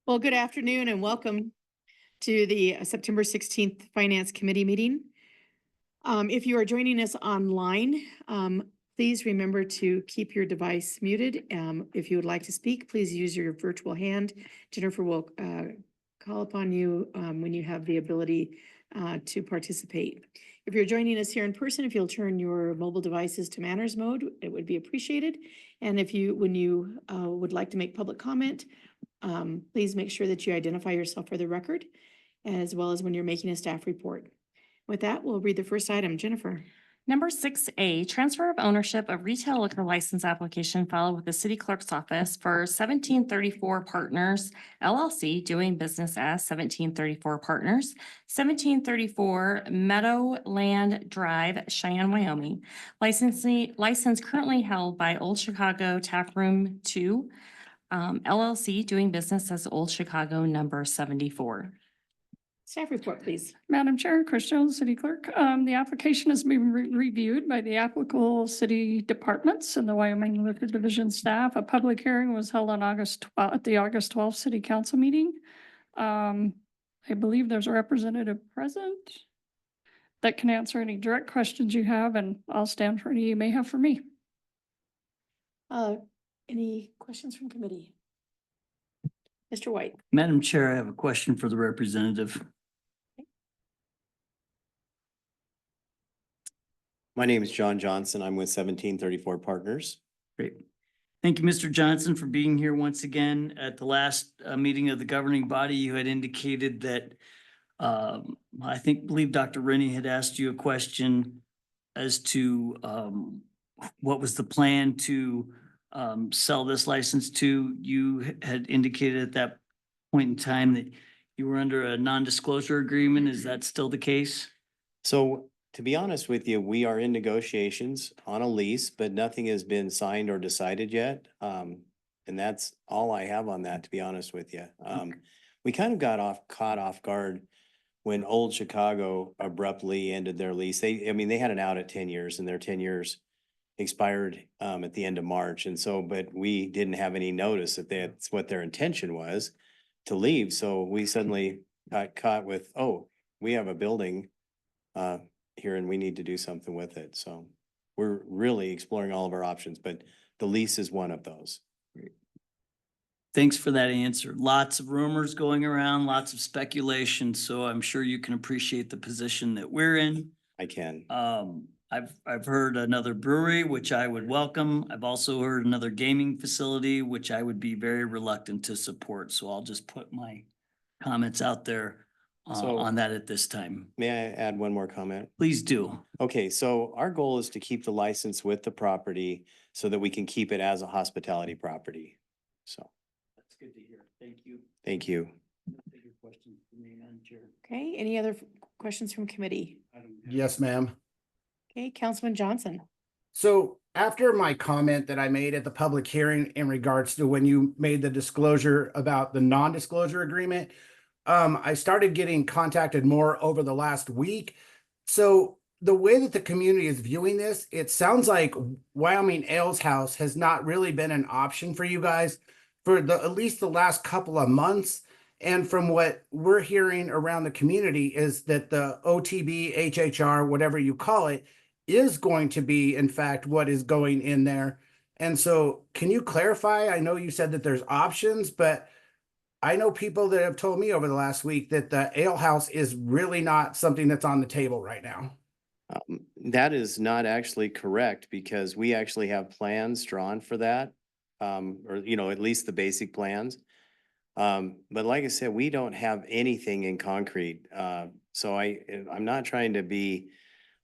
Well, good afternoon and welcome to the September 16th Finance Committee meeting. If you are joining us online, please remember to keep your device muted. If you would like to speak, please use your virtual hand. Jennifer will call upon you when you have the ability to participate. If you're joining us here in person, if you'll turn your mobile devices to manners mode, it would be appreciated. And when you would like to make public comment, please make sure that you identify yourself for the record, as well as when you're making a staff report. With that, we'll read the first item. Jennifer. Number 6A, transfer of ownership of retail liquor license application filed with the city clerk's office for 1734 Partners LLC, doing business as 1734 Partners, 1734 Meadowland Drive, Cheyenne, Wyoming. License currently held by Old Chicago Taproom 2 LLC, doing business as Old Chicago number 74. Staff report, please. Madam Chair, Chris Jones, City Clerk. The application has been reviewed by the applicable city departments and the Wyoming Liquor Division staff. A public hearing was held on at the August 12th City Council meeting. I believe there's a representative present that can answer any direct questions you have, and I'll stand for any you may have for me. Any questions from committee? Mr. White. Madam Chair, I have a question for the representative. My name is John Johnson. I'm with 1734 Partners. Great. Thank you, Mr. Johnson, for being here once again. At the last meeting of the governing body, you had indicated that believe Dr. Rennie had asked you a question as to what was the plan to sell this license to. You had indicated at that point in time that you were under a non-disclosure agreement. Is that still the case? So to be honest with you, we are in negotiations on a lease, but nothing has been signed or decided yet. And that's all I have on that, to be honest with you. We kind of got caught off guard when Old Chicago abruptly ended their lease. They had an out at 10 years and their 10 years expired at the end of March. And so, but we didn't have any notice that that's what their intention was to leave. So we suddenly got caught with, oh, we have a building here and we need to do something with it. So we're really exploring all of our options, but the lease is one of those. Thanks for that answer. Lots of rumors going around, lots of speculation. So I'm sure you can appreciate the position that we're in. I can. I've heard another brewery, which I would welcome. I've also heard another gaming facility, which I would be very reluctant to support. So I'll just put my comments out there on that at this time. May I add one more comment? Please do. Okay, so our goal is to keep the license with the property so that we can keep it as a hospitality property. So. That's good to hear. Thank you. Thank you. Okay, any other questions from committee? Yes, ma'am. Okay, Councilman Johnson. So after my comment that I made at the public hearing in regards to when you made the disclosure about the non-disclosure agreement, I started getting contacted more over the last week. So the way that the community is viewing this, it sounds like Wyoming Ales House has not really been an option for you guys for at least the last couple of months. And from what we're hearing around the community is that the OTB, HHR, whatever you call it, is going to be, in fact, what is going in there. And so can you clarify? I know you said that there's options, but I know people that have told me over the last week that the ale house is really not something that's on the table right now. That is not actually correct because we actually have plans drawn for that. Or, at least the basic plans. But like I said, we don't have anything in concrete. So I'm not trying to be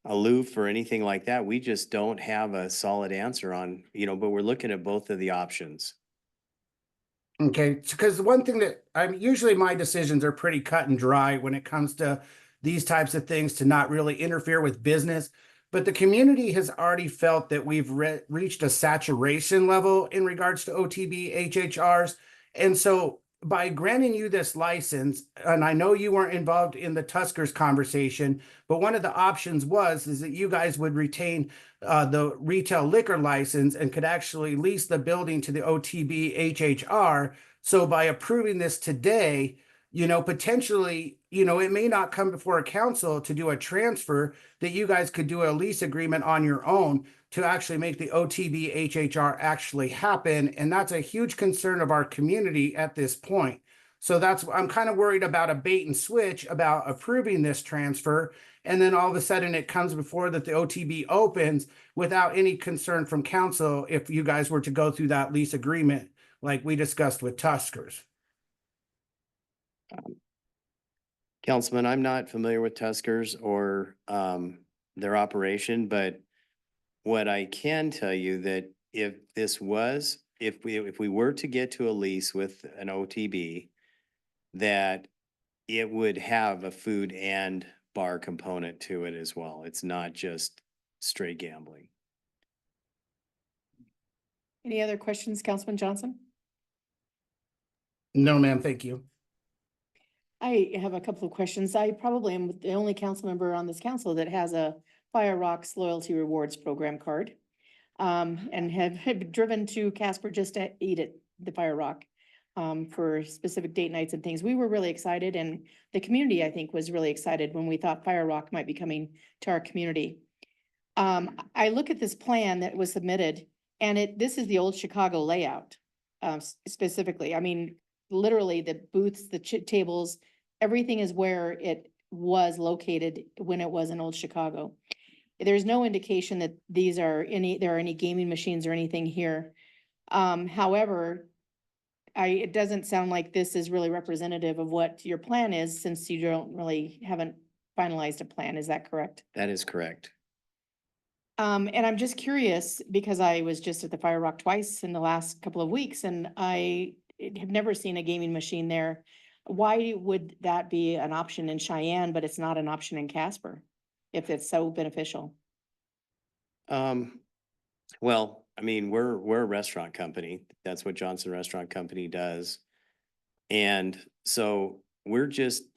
aloof or anything like that. We just don't have a solid answer on, but we're looking at both of the options. Okay, because the one thing that usually my decisions are pretty cut and dry when it comes to these types of things to not really interfere with business. But the community has already felt that we've reached a saturation level in regards to OTB, HHRs. And so by granting you this license, and I know you weren't involved in the Tuskers conversation, but one of the options is that you guys would retain the retail liquor license and could actually lease the building to the OTB HHR So by approving this today, you know, potentially, you know, it may not come before a council to do a transfer, that you guys could do a lease agreement on your own to actually make the OTB HHR actually happen. And that's a huge concern of our community at this point. So that's, I'm kind of worried about a bait and switch about approving this transfer. And then all of a sudden it comes before that the OTB opens without any concern from council if you guys were to go through that lease agreement like we discussed with Tuskers. Councilman, I'm not familiar with Tuskers or their operation, but what I can tell you that if we were to get to a lease with an OTB, that it would have a food and bar component to it as well. It's not just straight gambling. Any other questions, Councilman Johnson? No, ma'am, thank you. I have a couple of questions. I probably am the only council member on this council that has a Fire Rocks Loyalty Rewards Program card. And have driven to Casper just to eat at the Fire Rock for specific date nights and things. We were really excited, and the community, I think, was really excited when we thought Fire Rock might be coming to our community. I look at this plan that was submitted, and this is the old Chicago layout specifically. I mean, literally the booths, the tables, everything is where it was located when it was in old Chicago. There's no indication that there are any gaming machines or anything here. However, it doesn't sound like this is really representative of what your plan is, since you haven't finalized a plan. Is that correct? That is correct. And I'm just curious, because I was just at the Fire Rock twice in the last couple of weeks, and I have never seen a gaming machine there. Why would that be an option in Cheyenne, but it's not an option in Casper, if it's so beneficial? Well, I mean, we're a restaurant company. That's what Johnson Restaurant Company does. And so we're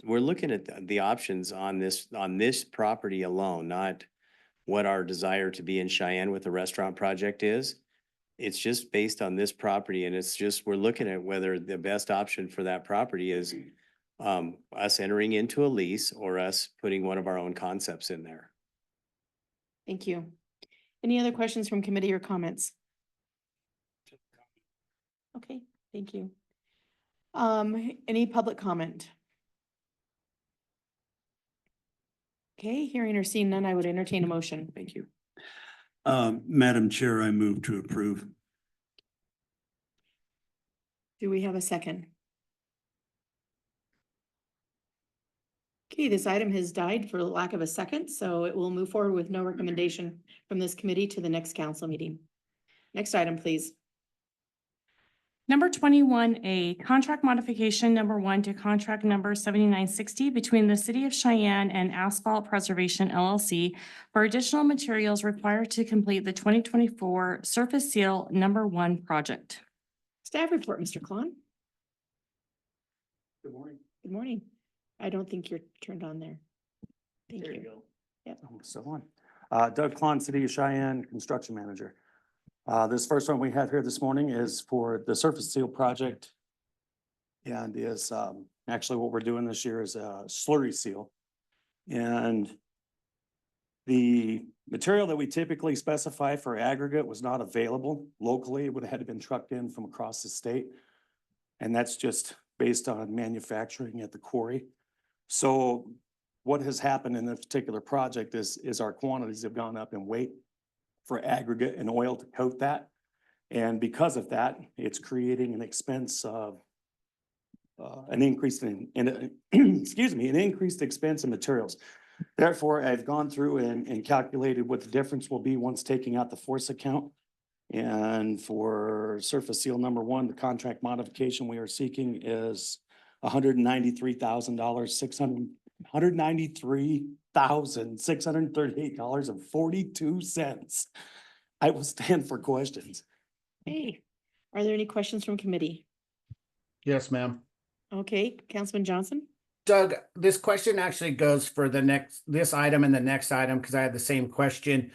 looking at the options on this property alone, not what our desire to be in Cheyenne with the restaurant project is. It's just based on this property, and we're looking at whether the best option for that property is us entering into a lease or us putting one of our own concepts in there. Thank you. Any other questions from committee or comments? Okay, thank you. Any public comment? Okay, hearing or seeing none, I would entertain a motion. Thank you. Madam Chair, I move to approve. Do we have a second? Okay, this item has died for lack of a second, so it will move forward with no recommendation from this committee to the next council meeting. Next item, please. Number 21A, contract modification number 1 to contract number 7960 between the City of Cheyenne and Asphalt Preservation LLC for additional materials required to complete the 2024 Surface Seal number 1 project. Staff report, Mr. Klon. Good morning. Good morning. I don't think you're turned on there. Thank you. go. Yep. Oh, so on. Doug Klon, City of Cheyenne, Construction Manager. This first one we have here this morning is for the Surface Seal project. And is actually what we're doing this year is a slurry seal. And the material that we typically specify for aggregate was not available locally. It would have had to been trucked in from across the state. And that's just based on manufacturing at the quarry. So what has happened in this particular project is our quantities have gone up in weight for aggregate and oil to coat that. And because of that, it's creating an expense of an increase in excuse me, an increased expense in materials. Therefore, I've gone through and calculated what the difference will be once taking out the force account. And for Surface Seal number 1, the contract modification we are seeking is $193,638.42. I will stand for questions. Hey, are there any questions from committee? Yes, ma'am. Okay, Councilman Johnson? Doug, this question actually goes for this item and the next item, because I had the same question.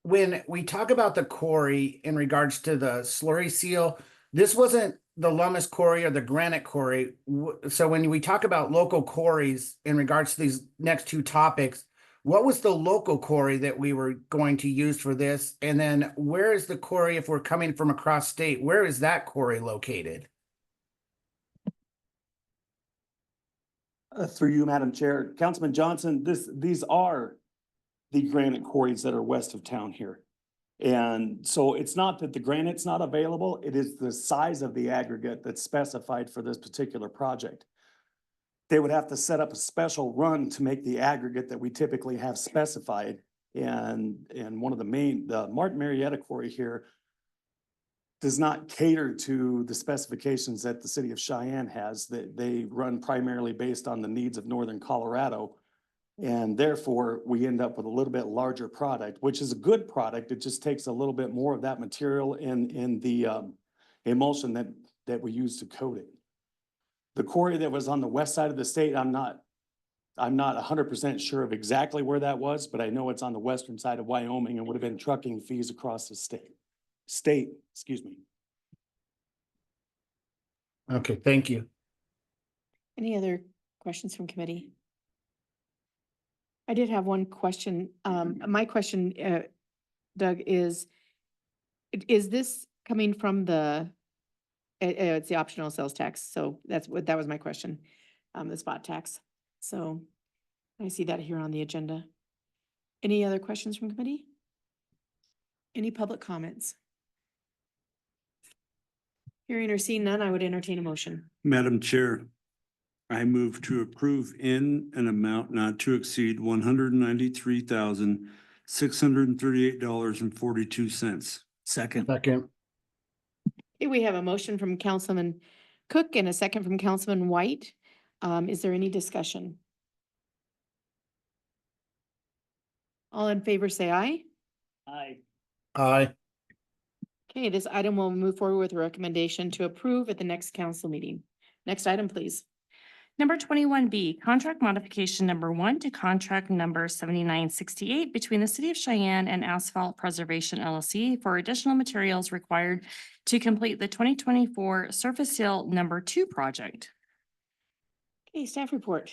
When we talk about the quarry in regards to the slurry seal, this wasn't the Lummis Quarry or the Granite Quarry, so when we talk about local quarries in regards to these next two topics, what was the local quarry that we were going to use for this? And then where is the quarry if we're coming from across state? Where is that quarry located? Through you, Madam Chair, Councilman Johnson, these are the granite quarries that are west of town here. And so it's not that the granite's not available, it is the size of the aggregate that's specified for this particular project. They would have to set up a special run to make the aggregate that we typically have specified. And one of the Martin Marietta Quarry here does not cater to the specifications that the city of Cheyenne has, that they run primarily based on the needs of northern Colorado. And therefore, we end up with a little bit larger product, which is a good product. It just takes a little bit more of that material in the emulsion that we use to coat it. The quarry that was on the west side of the state, I'm not 100% sure of exactly where that was, but I know it's on the western side of Wyoming and would have been trucking fees across the state, excuse me. Okay, thank you. Any other questions from committee? I did have one question. My question, Doug, is this coming from it's the optional sales tax. So that was my question, the spot tax. So I see that here on the agenda. Any other questions from committee? Any public comments? Hearing or seeing none, I would entertain a motion. Madam Chair, I move to approve in an amount not to exceed $193,638.42. Second. Second. Okay, we have a motion from Councilman Cook and a second from Councilman White. Is there any discussion? All in favor, say aye. Aye. Aye. Okay, this item will move forward with a recommendation to approve at the next council meeting. Next item, please. Number 21B, contract modification number 1 to contract number 7968 between the City of Cheyenne and Asphalt Preservation LLC for additional materials required to complete the 2024 surface seal number 2 project. Okay, staff report.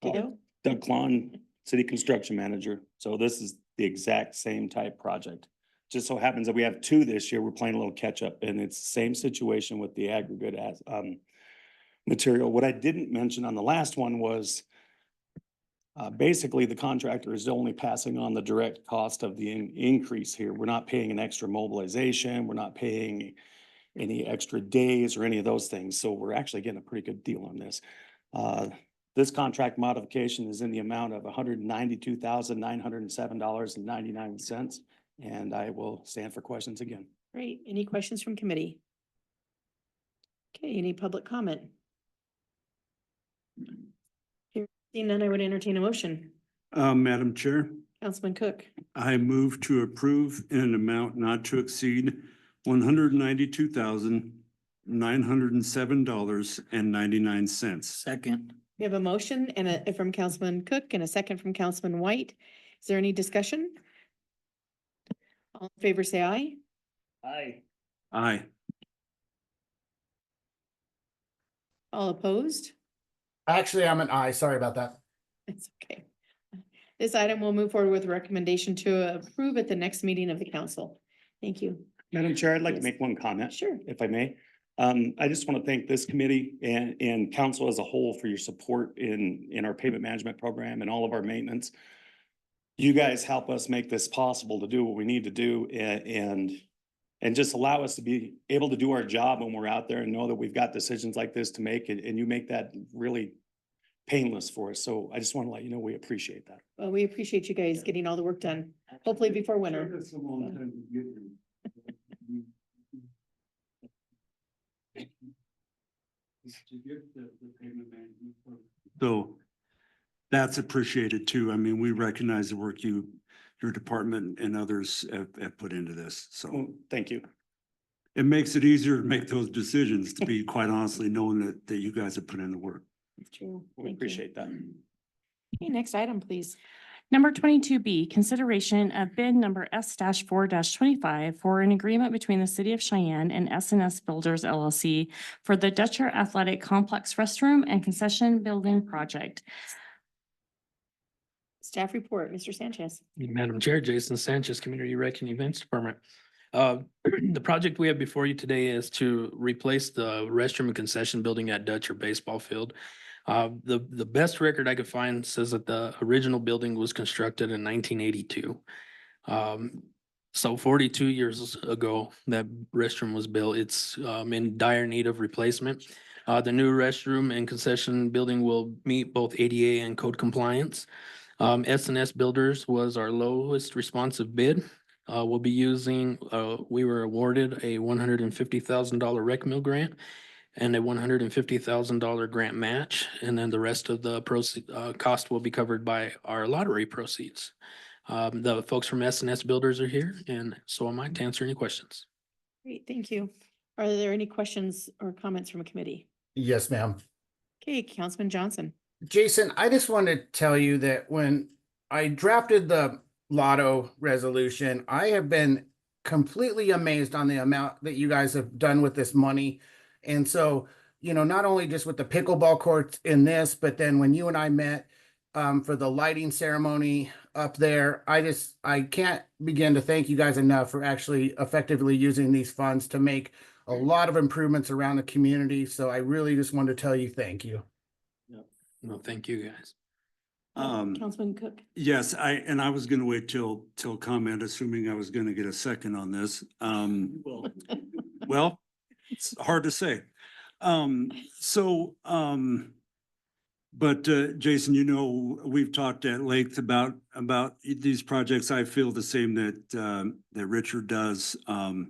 Diego? Doug Klon, City Construction Manager. So this is the exact same type project. Just so happens that we have 2 this year. We're playing a little catch up, and it's the same situation with the aggregate as material. What I didn't mention on the last one was basically the contractor is only passing on the direct cost of the increase here. We're not paying an extra mobilization. We're not paying any extra days or any of those things. So we're actually getting a pretty good deal on this. This contract modification is in the amount of $192,907.99. And I will stand for questions again. Great. Any questions from committee? Okay, any public comment? Here, seeing none, I would entertain a motion. Madam Chair, Councilman Cook. I move to approve in an amount not to exceed $192,907.99. Second. We have a motion and from Councilman Cook and a second from Councilman White. Is there any discussion? All in favor, say aye. Aye. Aye. All opposed? Actually, I'm an aye. Sorry about that. It's okay. This item will move forward with a recommendation to approve at the next meeting of the council. Thank you. Madam Chair, I'd like to Yes. make one comment. Sure. If I may. I just want to thank this committee and council as a whole for your support in our pavement management program and all of our maintenance. You guys help us make this possible to do what we need to do and just allow us to be able to do our job when we're out there and know that we've got decisions like this to make and you make that really painless for us. So I just want to let you know we appreciate that. Well, we appreciate you guys getting all the work done, hopefully before winter. So that's appreciated too. I mean, we recognize the work your department and others have put into this. So Well, thank you. it makes it easier to make those decisions, to be quite honestly, knowing that you guys have put in the work. True. We Thank you. appreciate that. Okay, next item, please. Number 22B, consideration of bid number S-4-25 for an agreement between the City of Cheyenne and S&S Builders LLC for the Dutcher Athletic Complex restroom and concession building project. Staff report, Mr. Sanchez. Madam Chair, Jason Sanchez, Community Rec and Events Department. The project we have before you today is to replace the restroom and concession building at Dutcher Baseball Field. The best record I could find says that the original building was constructed in 1982. So 42 years ago, that restroom was built. It's in dire need of replacement. The new restroom and concession building will meet both ADA and code compliance. S&S Builders was our lowest responsive bid. We'll be using, we were awarded a $150,000 rec mill grant and a $150,000 grant match. And then the rest of the cost will be covered by our lottery proceeds. The folks from S&S Builders are here, and so am I to answer any questions. Great, thank you. Are there any questions or comments from a committee? Yes, ma'am. Okay, Councilman Johnson. Jason, I just want to tell you that when I drafted the lotto resolution, I have been completely amazed on the amount that you guys have done with this money. And so, you know, not only just with the pickleball courts in this, but then when you and I met for the lighting ceremony up there, I can't begin to thank you guys enough for actually effectively using these funds to make a lot of improvements around the community. So I really just wanted to tell you thank you. No, thank you, guys. Councilman Cook. Yes, I was gonna wait till comment, assuming I was gonna get a second on this. Well, it's hard to say. But Jason, you know, we've talked at length about these projects. I feel the same that Richard does. I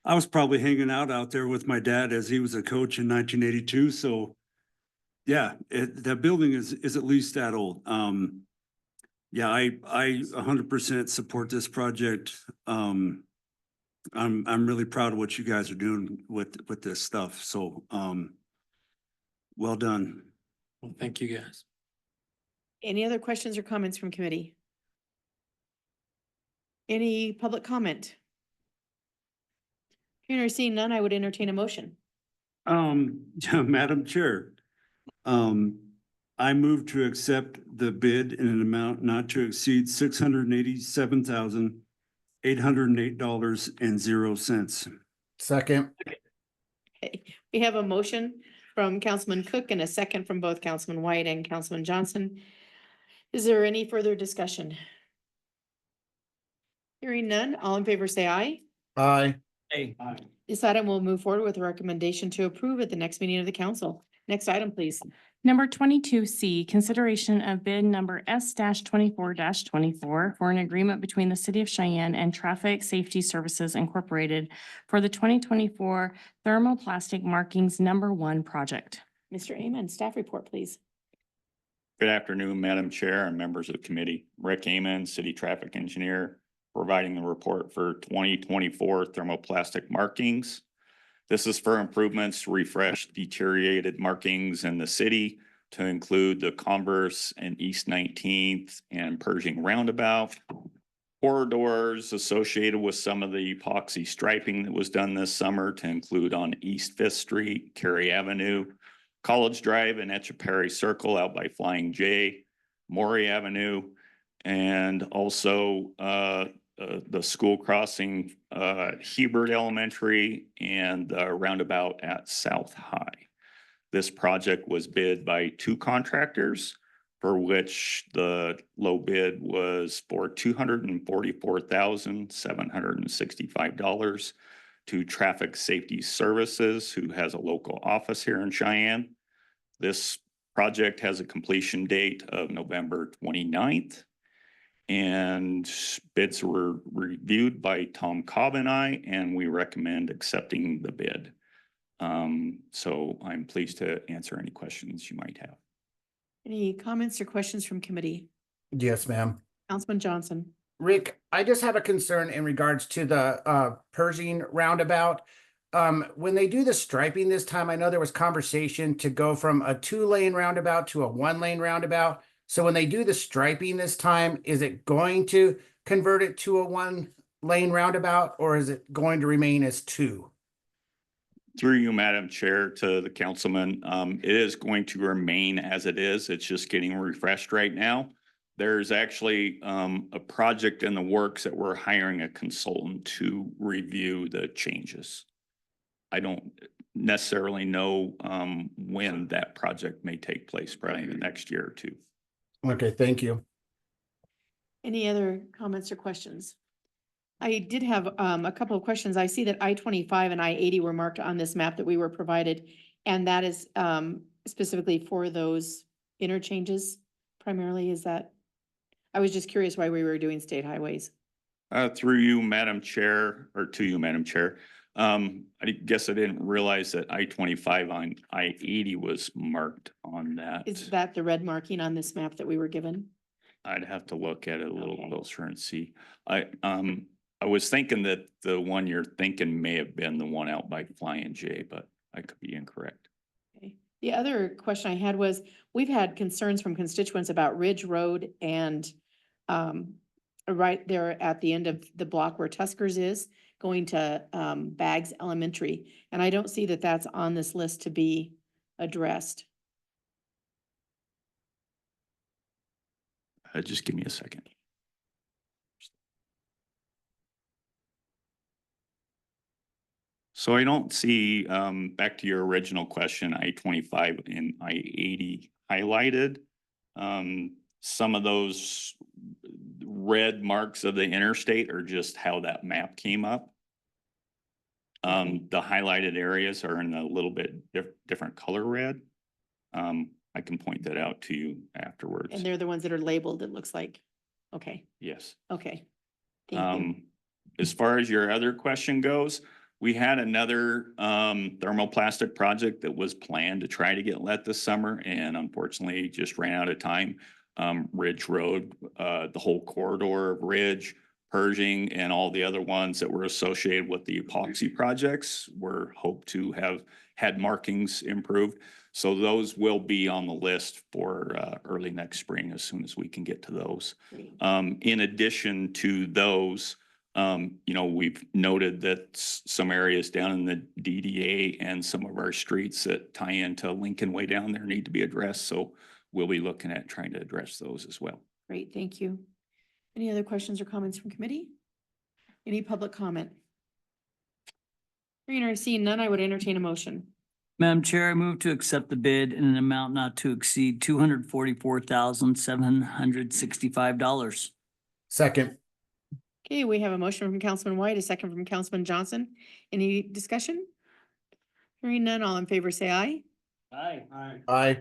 was probably hanging out there with my dad as he was a coach in 1982, so yeah, that building is at least that old. Yeah, I 100% support this project. I'm really proud of what you guys are doing with this stuff. So, well done. Well, thank you, guys. Any other questions or comments from committee? Any public comment? Hearing or seeing none, I would entertain a motion. Madam Chair, I move to accept the bid in an amount not to exceed $687,808.00. Second. Okay, we have a motion from Councilman Cook and a second from both Councilman White and Councilman Johnson. Is there any further discussion? Hearing none, all in favor say aye. Aye. Hey. This item will move forward with a recommendation to approve at the next meeting of the council. Next item, please. Number 22C, consideration of bid number S-24-24 for an agreement between the City of Cheyenne and Traffic Safety Services Incorporated for the 2024 Thermoplastic Markings #1 project. Mr. Amen, staff report, please. Good afternoon, Madam Chair and members of the committee. Rick Amen, City Traffic Engineer, providing the report for 2024 thermoplastic markings. This is for improvements to refresh deteriorated markings in the city to include the Converse and East 19th and Pershing Roundabout. Corridors associated with some of the epoxy striping that was done this summer to include on East 5th Street, Cary Avenue, College Drive and Etcheperry Circle out by Flying J, Maury Avenue, and also the school crossing, Hebert Elementary and the roundabout at South High. This project was bid by 2 contractors, for which the low bid was for $244,765 to Traffic Safety Services, who has a local office here in Cheyenne. This project has a completion date of November 29th. And bids were reviewed by Tom Cobb and I, and we recommend accepting the bid. So I'm pleased to answer any questions you might have. Any comments or questions from committee? Yes, ma'am. Councilman Johnson. Rick, I just have a concern in regards to the Pershing roundabout. When they do the striping this time, I know there was conversation to go from a 2-lane roundabout to a 1-lane roundabout. So when they do the striping this time, is it going to convert it to a 1-lane roundabout, or is it going to remain as 2? Through you, Madam Chair, to the councilman, it is going to remain as it is. It's just getting refreshed right now. There's actually a project in the works that we're hiring a consultant to review the changes. I don't necessarily know when that project may take place, probably in the next year or two. Okay, thank you. Any other comments or questions? I did have a couple of questions. I see that I-25 and I-80 were marked on this map that we were provided. And that is specifically for those interchanges primarily, is that? I was just curious why we were doing state highways. Through you, Madam Chair, or to you, Madam Chair. I guess I didn't realize that I-25 on I-80 was marked on that. Is that the red marking on this map that we were given? I'd have to look at it a little Okay. closer and see. I was thinking that the one you're thinking may have been the one out by Flying J, but I could be incorrect. Okay. The other question I had was, we've had concerns from constituents about Ridge Road and right there at the end of the block where Tuskers is, going to Baggs Elementary. And I don't see that that's on this list to be addressed. Just give me a second. So I don't see, back to your original question, I-25 and I-80 highlighted. Some of those red marks of the interstate are just how that map came up. The highlighted areas are in a little bit different color red. I can point that out to you afterwards. And they're the ones that are labeled, it looks like. Okay, Yes. okay. Thank you. As far as your other question goes, we had another thermoplastic project that was planned to try to get let this summer and unfortunately just ran out of time. Ridge Road, the whole corridor of Ridge, Pershing, and all the other ones that were associated with the epoxy projects were hoped to have had markings improved. So those will be on the list for early next spring as soon as we can get to those. Great. In addition to those, we've noted that some areas down in the DDA and some of our streets that tie into Lincoln Way down there need to be addressed. So we'll be looking at trying to address those as well. Great, thank you. Any other questions or comments from committee? Any public comment? Hearing or seeing none, I would entertain a motion. Madam Chair, I move to accept the bid in an amount not to exceed $244,765. Second. Okay, we have a motion from Councilman White, a second from Councilman Johnson. Any discussion? Hearing none, all in favor say aye. Aye. Aye.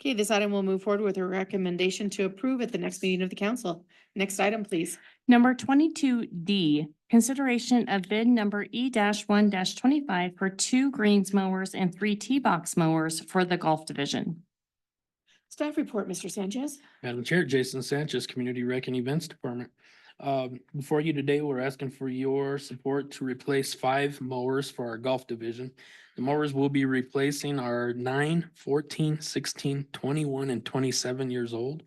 Okay, this item will move forward with a recommendation to approve at the next meeting of the council. Next item, please. Number 22D, consideration of bid number E-1-25 for 2 greens mowers and 3 T-box mowers for the golf division. Staff report, Mr. Sanchez. Madam Chair, Jason Sanchez, Community Rec and Events Department. Before you today, we're asking for your support to replace 5 mowers for our golf division. The mowers will be replacing our 9, 14, 16, 21, and 27 years old.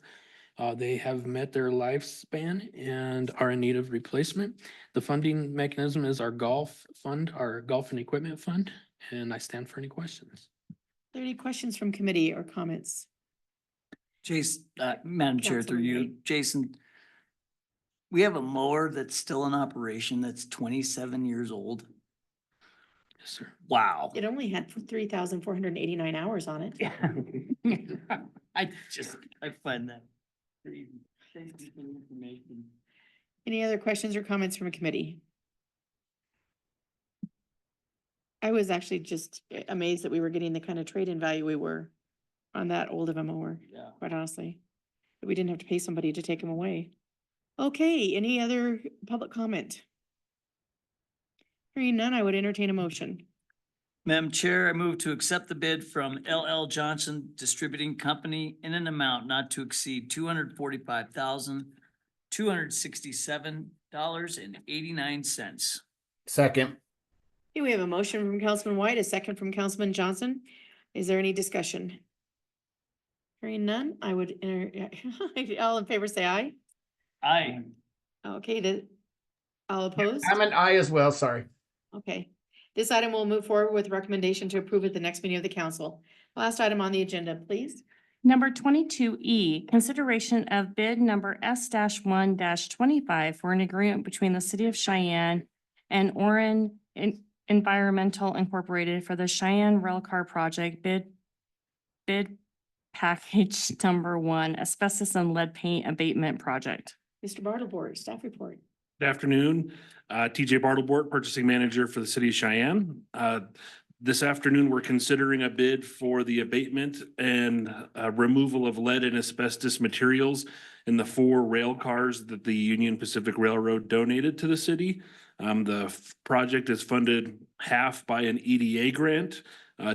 They have met their lifespan and are in need of replacement. The funding mechanism is our golf fund, our golf and equipment fund, and I stand for any questions. Are there any questions from committee or comments? Jason, Madam Chair, through Councilman you, White. Jason. We have a mower that's still in operation that's 27 years old. Yes, sir. Wow. It only had 3,489 hours on it. I find that pretty interesting information. Any other questions or comments from a committee? I was actually just amazed that we were getting the kind of trade-in value we were on that old of a mower, Yeah. quite honestly. That we didn't have to pay somebody to take them away. Okay, any other public comment? Hearing none, I would entertain a motion. Madam Chair, I move to accept the bid from LL Johnson Distributing Company in an amount not to exceed $245,267.89. Second. Okay, we have a motion from Councilman White, a second from Councilman Johnson. Is there any discussion? Hearing none, I would, all in favor, say aye. Aye. Okay, all opposed? I'm an I as well, sorry. Okay. This item will move forward with recommendation to approve at the next meeting of the council. Last item on the agenda, please. Number 22E, consideration of bid number S-1 25 for an agreement between the city of Cheyenne and Orin Environmental Incorporated for the Cheyenne Railcar Project bid package number 1, asbestos and lead paint abatement project. Mr. Bartlebort, staff report. Good afternoon, TJ Bartlebort, Purchasing Manager for the City of Cheyenne. This afternoon, we're considering a bid for the abatement and removal of lead and asbestos materials in the 4 rail cars that the Union Pacific Railroad donated to the city. The project is funded half by an EDA grant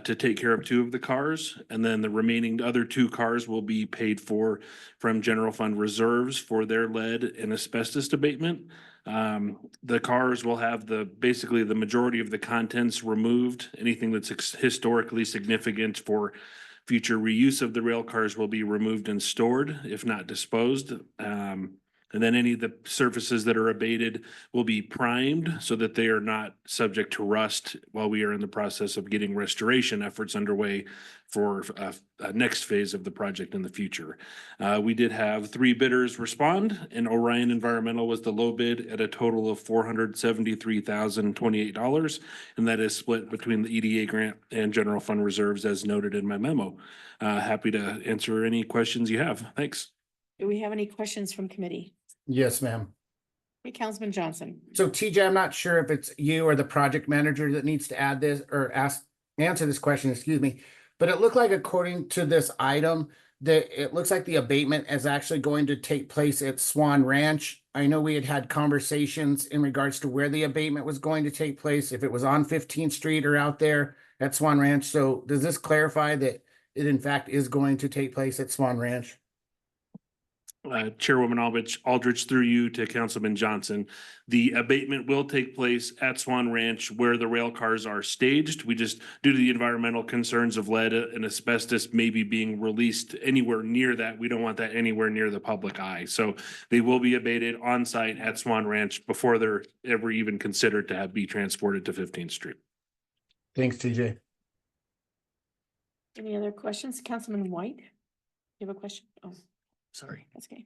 to take care of 2 of the cars, and then the remaining other 2 cars will be paid for from general fund reserves for their lead and asbestos abatement. The cars will have basically the majority of the contents removed. Anything that's historically significant for future reuse of the rail cars will be removed and stored, if not disposed. And then any of the surfaces that are abated will be primed so that they are not subject to rust while we are in the process of getting restoration efforts underway for a next phase of the project in the future. We did have 3 bidders respond, and Orion Environmental was the low bid at a total of $473,028, and that is split between the EDA grant and general fund reserves as noted in my memo. Happy to answer any questions you have. Thanks. Do we have any questions from committee? Yes, ma'am. Hey, Councilman Johnson. So TJ, I'm not sure if it's you or the project manager that needs to add this or answer this question, excuse me. But it looked like according to this item, that it looks like the abatement is actually going to take place at Swan Ranch. I know we had conversations in regards to where the abatement was going to take place, if it was on 15th Street or out there at Swan Ranch. So does this clarify that it in fact is going to take place at Swan Ranch? Chairwoman Aldrich, through you to Councilman Johnson. The abatement will take place at Swan Ranch where the rail cars are staged. We just, due to the environmental concerns of lead and asbestos maybe being released anywhere near that, we don't want that anywhere near the public eye. So they will be abated on site at Swan Ranch before they're ever even considered to be transported to 15th Street. Thanks, TJ. Any other questions? Councilman White? You have a question? Oh. Sorry. That's okay.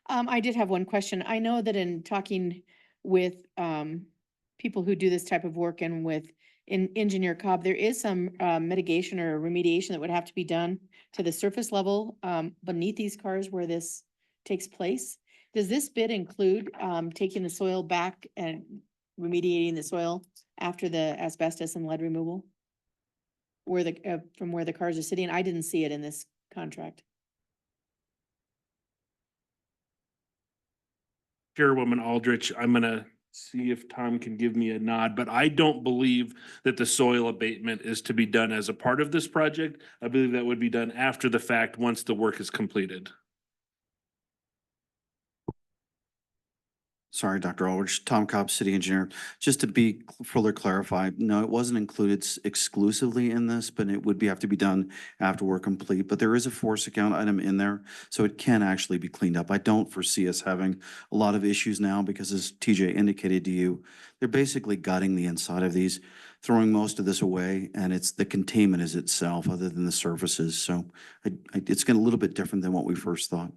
I did have one question. I know that in talking with people who do this type of work and with Engineer Cobb, there is some mitigation or remediation that would have to be done to the surface level beneath these cars where this takes place. Does this bid include taking the soil back and remediating the soil after the asbestos and lead removal? Where from where the cars are sitting? I didn't see it in this contract. Chairwoman Aldrich, I'm gonna see if Tom can give me a nod, but I don't believe that the soil abatement is to be done as a part of this project. I believe that would be done after the fact, once the work is completed. Sorry, Dr. Aldrich, Tom Cobb, City Engineer. Just to be further clarified, no, it wasn't included exclusively in this, but it would have to be done after we're complete. But there is a force account item in there, so it can actually be cleaned up. I don't foresee us having a lot of issues now because, as TJ indicated to you, they're basically gutting the inside of these, throwing most of this away, and it's the containment is itself other than the surfaces. So it's a little bit different than what we first thought.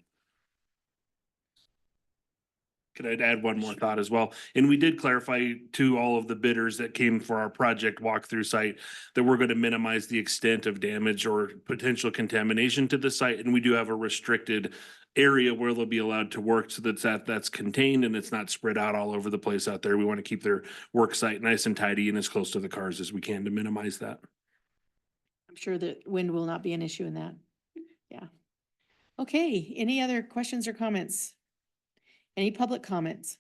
Could I add one more thought as well? And we did clarify to all of the bidders that came for our project walkthrough site that we're going to minimize the extent of damage or potential contamination to the site. And we do have a restricted area where they'll be allowed to work so that's contained and it's not spread out all over the place out there. We want to keep their work site nice and tidy and as close to the cars as we can to minimize that. I'm sure that wind will not be an issue in that. Yeah. Okay, any other questions or comments? Any public comments?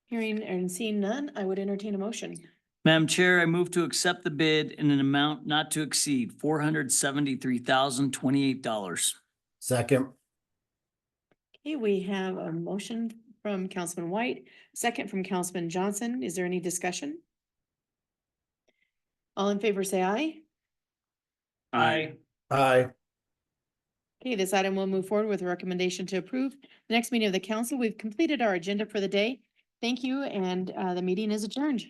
Hearing and seeing none, I would entertain a motion. Madam Chair, I move to accept the bid in an amount not to exceed $473,028. Second. Okay, we have a motion from Councilman White, second from Councilman Johnson. Is there any discussion? All in favor, say aye. Aye. Aye. Okay, this item will move forward with a recommendation to approve. The next meeting of the council, we've completed our agenda for the day. Thank you, and the meeting is adjourned.